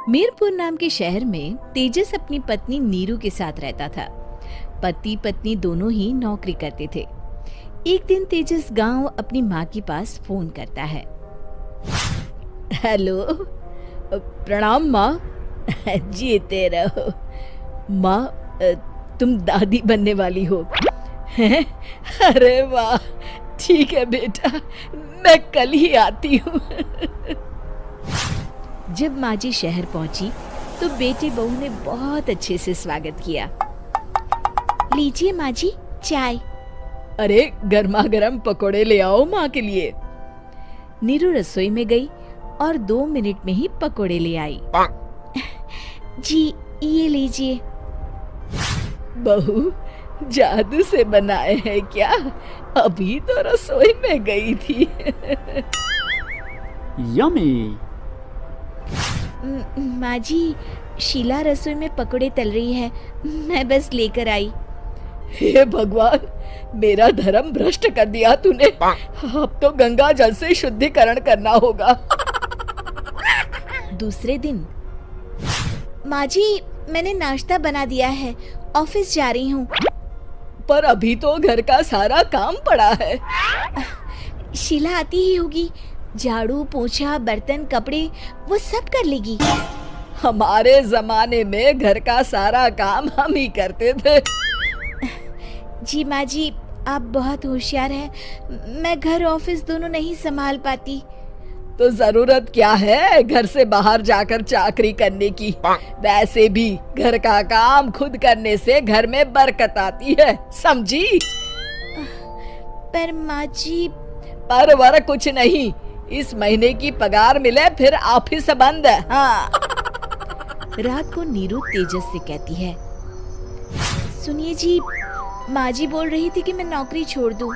मीरपुर नाम के शहर में तेजस अपनी पत्नी नीरू के साथ रहता था। पति पत्नी दोनों ही नौकरी करते थे। एक दिन तेजस गांव अपनी माँ के पास फोन करता है। हेलो, प्रणाम माँ। जीते रहो माँ, तुम दादी बनने वाली हो हैं? अरे वाह, ठीक है बेटा, मैं कल ही आती हूँ। जब माँ जी शहर पहुंची तो बेटे बहू ने बहुत अच्छे से स्वागत किया। लीजिए माँ जी चाय। अरे गर्मा गर्म पकोड़े ले आओ माँ के लिए। नीरू रसोई में गई और 2 मिनट में ही पकोड़े ले आई। जी ये लीजिए। बहू जादू से बनाए हैं क्या? अभी तो रसोई में गई थी। यम्मी। माँ जी, शीला रसोई में पकोड़े तल रही है, मैं बस लेकर आई। हे भगवान, मेरा धर्म भ्रष्ट कर दिया तूने। अब तो गंगा जल से शुद्धिकरण करना होगा। दूसरे दिन, माँ जी मैंने नाश्ता बना दिया है, ऑफिस जा रही हूँ। पर अभी तो घर का सारा काम पड़ा है। शीला आती ही होगी, झाड़ू पोछा बर्तन कपड़े वो सब कर लेगी। हमारे जमाने में घर का सारा काम हम ही करते थे। जी माँ जी, आप बहुत होशियार हैं, मैं घर ऑफिस दोनों नहीं संभाल पाती। तो जरूरत क्या है घर से बाहर जाकर चाकरी करने की? वैसे भी घर का काम खुद करने से घर में बरकत आती है, समझी? पर माँ जी। पर वर कुछ नहीं, इस महीने की पगार मिले फिर ऑफिस बंद है। हाँ। रात को नीरू तेजस से कहती है, सुनिए जी, माँ जी बोल रही थी कि मैं नौकरी छोड़ दूं।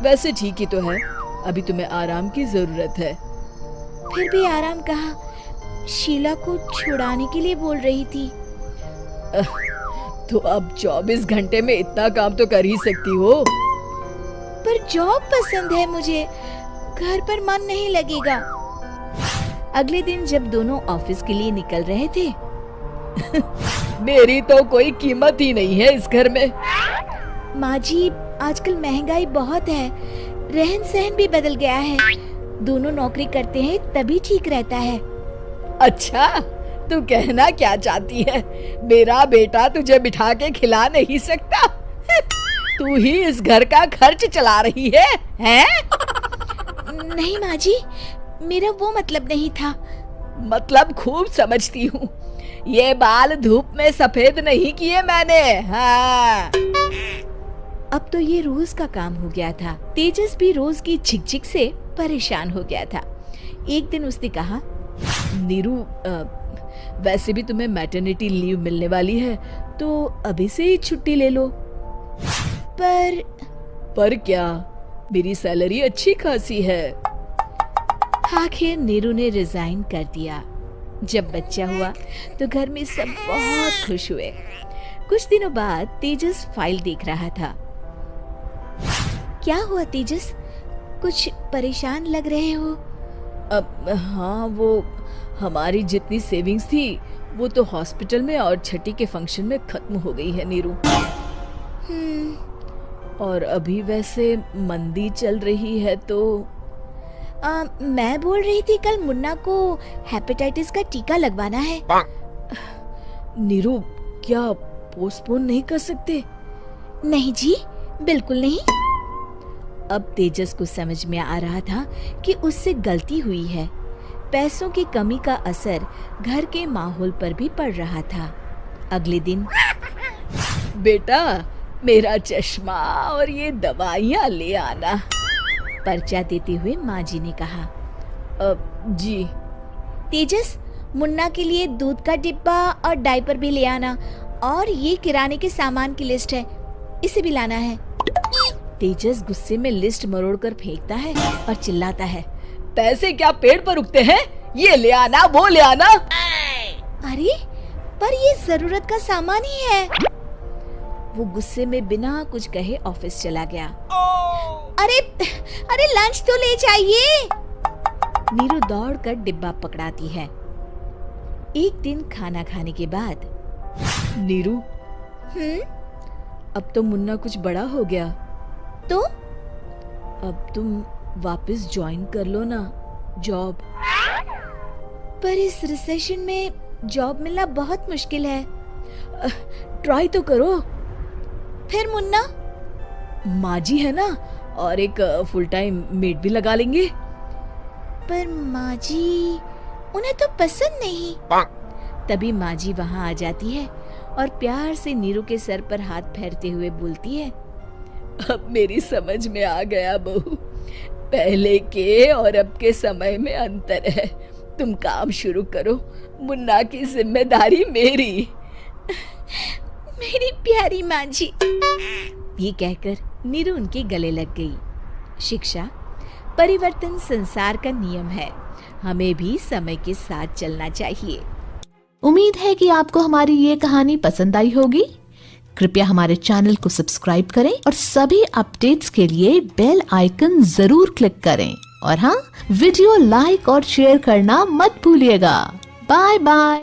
वैसे ठीक ही तो है, अभी तुम्हें आराम की जरूरत है। फिर भी आराम कहाँ, शीला को छुड़ाने के लिए बोल रही थी। तो अब 24 घंटे में इतना काम तो कर ही सकती हो। पर जॉब पसंद है मुझे, घर पर मन नहीं लगेगा। अगले दिन जब दोनों ऑफिस के लिए निकल रहे थे, मेरी तो कोई कीमत ही नहीं है इस घर में। माँ जी, आजकल महंगाई बहुत है, रहन सहन भी बदल गया है, दोनों नौकरी करते हैं तभी ठीक रहता है। अच्छा, तू कहना क्या चाहती है? मेरा बेटा तुझे बिठा के खिला नहीं सकता? तू ही इस घर का खर्च चला रही है, हैं? नहीं माँ जी, मेरा वो मतलब नहीं था। मतलब खूब समझती हूँ, ये बाल धूप में सफेद नहीं किए मैंने। हाँ। अब तो ये रोज का काम हो गया था। तेजस भी रोज की झिकझिक से परेशान हो गया था। एक दिन उसने कहा, नीरू, वैसे भी तुम्हें मैटरनिटी लीव मिलने वाली है, तो अभी से ही छुट्टी ले लो। पर क्या, मेरी सैलरी अच्छी खासी है। आखिर नीरू ने रिजाइन कर दिया। जब बच्चा हुआ तो घर में सब बहुत खुश हुए। कुछ दिनों बाद तेजस फाइल देख रहा था। क्या हुआ तेजस, कुछ परेशान लग रहे हो? हाँ, वो हमारी जितनी सेविंग्स थी वो तो हॉस्पिटल में और छठी के फंक्शन में खत्म हो गई है नीरू। और अभी वैसे मंदी चल रही है तो मैं बोल रही थी कल मुन्ना को हेपेटाइटिस का टीका लगवाना है। नीरू, क्या पोस्टपोन नहीं कर सकते? नहीं जी, बिल्कुल नहीं। अब तेजस को समझ में आ रहा था कि उससे गलती हुई है। पैसों की कमी का असर घर के माहौल पर भी पड़ रहा था। अगले दिन, बेटा मेरा चश्मा और ये दवाइयाँ ले आना, पर्चा देते हुए माँ जी ने कहा। जी। तेजस, मुन्ना के लिए दूध का डिब्बा और डायपर भी ले आना, और ये किराने के सामान की लिस्ट है, इसे भी लाना है। तेजस गुस्से में लिस्ट मरोड़कर फेंकता है और चिल्लाता है, पैसे क्या पेड़ पर उगते हैं? ये ले आना, वो ले आना। अरे पर ये जरूरत का सामान ही है। वो गुस्से में बिना कुछ कहे ऑफिस चला गया। अरे लंच तो ले जाइए। नीरू दौड़कर डिब्बा पकड़ाती है। एक दिन खाना खाने के बाद, नीरू, अब तो मुन्ना कुछ बड़ा हो गया, तो अब तुम वापस ज्वाइन कर लो ना जॉब। पर इस रिसेशन में जॉब मिलना बहुत मुश्किल है। ट्राई तो करो। फिर मुन्ना, माँ जी है ना, और एक फुल टाइम मेड भी लगा लेंगे। पर माँ जी, उन्हें तो पसंद नहीं। तभी माँ जी वहाँ आ जाती है और प्यार से नीरू के सर पर हाथ फेरते हुए बोलती है, अब मेरी समझ में आ गया बहू, पहले के और अब के समय में अंतर है। तुम काम शुरू करो, मुन्ना की जिम्मेदारी मेरी। मेरी प्यारी माँ जी, ये कहकर नीरू उनके गले लग गई। शिक्षा, परिवर्तन संसार का नियम है, हमें भी समय के साथ चलना चाहिए। उम्मीद है कि आपको हमारी ये कहानी पसंद आई होगी। कृपया हमारे चैनल को सब्सक्राइब करें और सभी अपडेट्स के लिए बेल आइकन जरूर क्लिक करें। और हाँ, वीडियो लाइक और शेयर करना मत भूलिएगा। Bye bye.